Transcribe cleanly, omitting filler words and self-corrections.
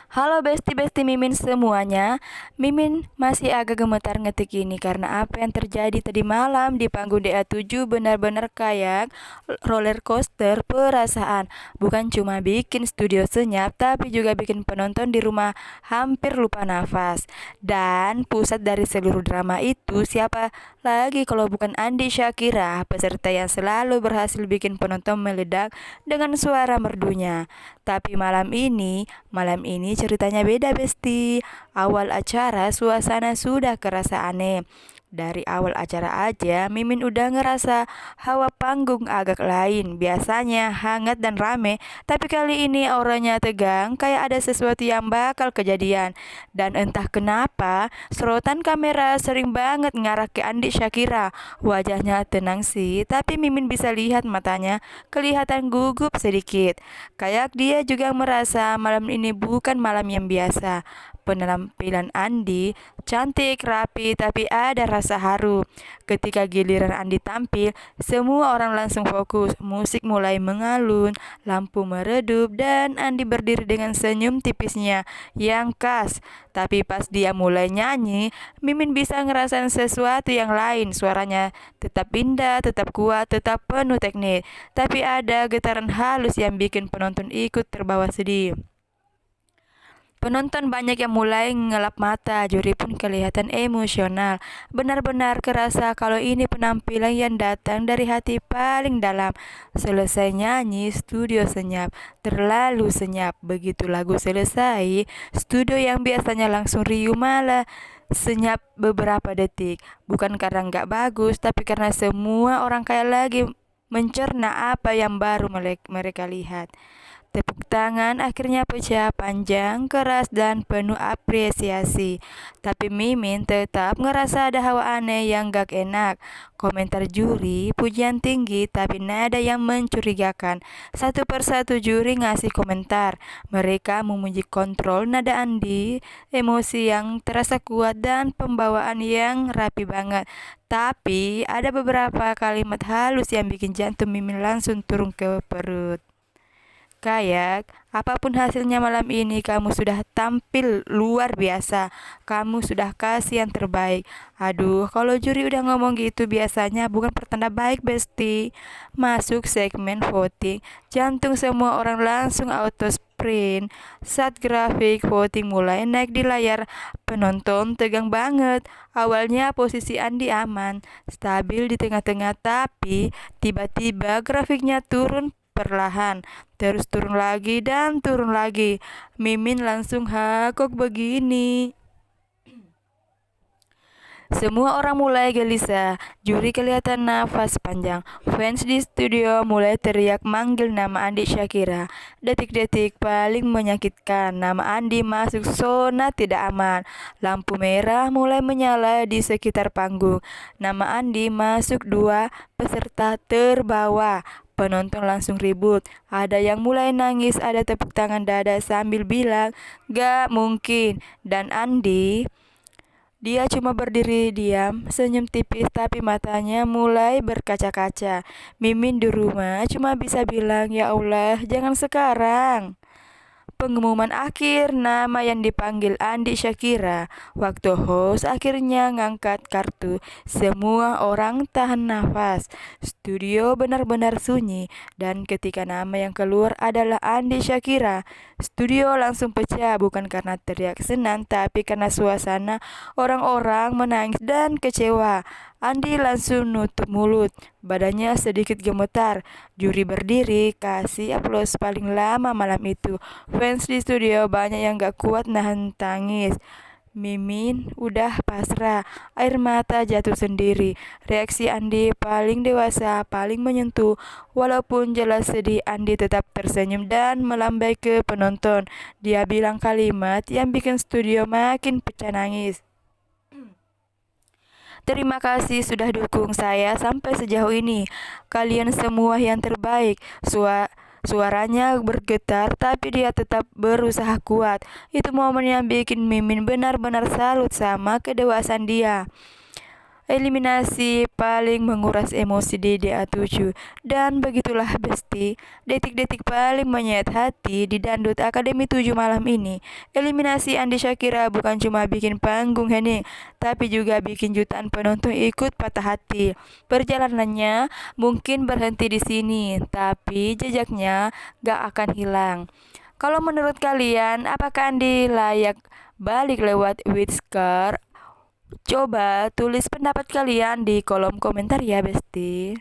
Halo besti-besti Mimin semuanya. Mimin masih agak gemetar ngetik ini karena apa yang terjadi tadi malam di panggung DA7 benar-benar kayak roller coaster perasaan. Bukan cuma bikin studio senyap, tapi juga bikin penonton di rumah hampir lupa nafas. Dan pusat dari seluruh drama itu siapa lagi kalau bukan Andi Syakira, peserta yang selalu berhasil bikin penonton meledak dengan suara merdunya. Tapi malam ini ceritanya beda besti. Awal acara suasana sudah kerasa aneh. Dari awal acara aja Mimin udah ngerasa hawa panggung agak lain. Biasanya hangat dan rame, tapi kali ini auranya tegang kayak ada sesuatu yang bakal kejadian. Dan entah kenapa sorotan kamera sering banget ngarah ke Andi Syakira. Wajahnya tenang sih, tapi Mimin bisa lihat matanya kelihatan gugup sedikit. Kayak dia juga merasa malam ini bukan malam yang biasa. Penampilan Andi cantik, rapi, tapi ada rasa haru. Ketika giliran Andi tampil, semua orang langsung fokus. Musik mulai mengalun, lampu meredup, dan Andi berdiri dengan senyum tipisnya yang khas. Tapi pas dia mulai nyanyi, Mimin bisa ngerasain sesuatu yang lain. Suaranya tetap indah, tetap kuat, tetap penuh teknik. Tapi ada getaran halus yang bikin penonton ikut terbawa sedih. Penonton banyak yang mulai ngelap mata, juri pun kelihatan emosional. Benar-benar kerasa kalau ini penampilan yang datang dari hati paling dalam. Selesai nyanyi, studio senyap, terlalu senyap. Begitu lagu selesai, studio yang biasanya langsung riuh malah senyap beberapa detik. Bukan karena nggak bagus, tapi karena semua orang kayak lagi mencerna apa yang baru mereka lihat. Tepuk tangan akhirnya pecah panjang, keras, dan penuh apresiasi. Tapi Mimin tetap ngerasa ada hawa aneh yang gak enak. Komentar juri, pujian tinggi, tapi nada yang mencurigakan. Satu persatu juri ngasih komentar. Mereka memuji kontrol nada Andi, emosi yang terasa kuat, dan pembawaan yang rapi banget. Tapi ada beberapa kalimat halus yang bikin jantung Mimin langsung turun ke perut. Kayak, apapun hasilnya malam ini, kamu sudah tampil luar biasa. Kamu sudah kasih yang terbaik. Aduh, kalau juri udah ngomong gitu biasanya bukan pertanda baik, besti. Masuk segmen voting, jantung semua orang langsung auto sprint. Saat grafik voting mulai naik di layar, penonton tegang banget. Awalnya posisi Andi aman, stabil di tengah-tengah, tapi tiba-tiba grafiknya turun perlahan, terus turun lagi dan turun lagi. Mimin langsung kok begini. Semua orang mulai gelisah, juri kelihatan nafas panjang, fans di studio mulai teriak manggil nama Andi Syakira. Detik-detik paling menyakitkan, nama Andi masuk zona tidak aman. Lampu merah mulai menyala di sekitar panggung. Nama Andi masuk dua peserta terbawa. Penonton langsung ribut, ada yang mulai nangis, ada tepuk tangan dada sambil bilang, gak mungkin. Dan Andi, dia cuma berdiri diam, senyum tipis tapi matanya mulai berkaca-kaca. Mimin di rumah cuma bisa bilang, ya Allah, jangan sekarang. Pengumuman akhir nama yang dipanggil Andi Syakira. Waktu host akhirnya ngangkat kartu, semua orang tahan nafas. Studio benar-benar sunyi, dan ketika nama yang keluar adalah Andi Syakira, studio langsung pecah bukan karena teriak senang, tapi karena suasana orang-orang menangis dan kecewa. Andi langsung nutup mulut, badannya sedikit gemetar. Juri berdiri, kasih aplaus paling lama malam itu. Fans di studio banyak yang gak kuat nahan tangis. Mimin udah pasrah, air mata jatuh sendiri. Reaksi Andi paling dewasa, paling menyentuh. Walaupun jelas sedih, Andi tetap tersenyum dan melambai ke penonton. Dia bilang kalimat yang bikin studio makin pecah nangis. Terima kasih sudah dukung saya sampai sejauh ini. Kalian semua yang terbaik. Suaranya bergetar tapi dia tetap berusaha kuat. Itu momen yang bikin Mimin benar-benar salut sama kedewasaan dia. Eliminasi paling menguras emosi di DA7. Dan begitulah Besti, detik-detik paling menyayat hati di Dangdut Akademi 7 malam ini. Eliminasi Andi Syakira bukan cuma bikin panggung hening, tapi juga bikin jutaan penonton ikut patah hati. Perjalanannya mungkin berhenti di sini, tapi jejaknya gak akan hilang. Kalau menurut kalian, apakah Andi layak balik lewat Whisker? Coba tulis pendapat kalian di kolom komentar ya, Besti.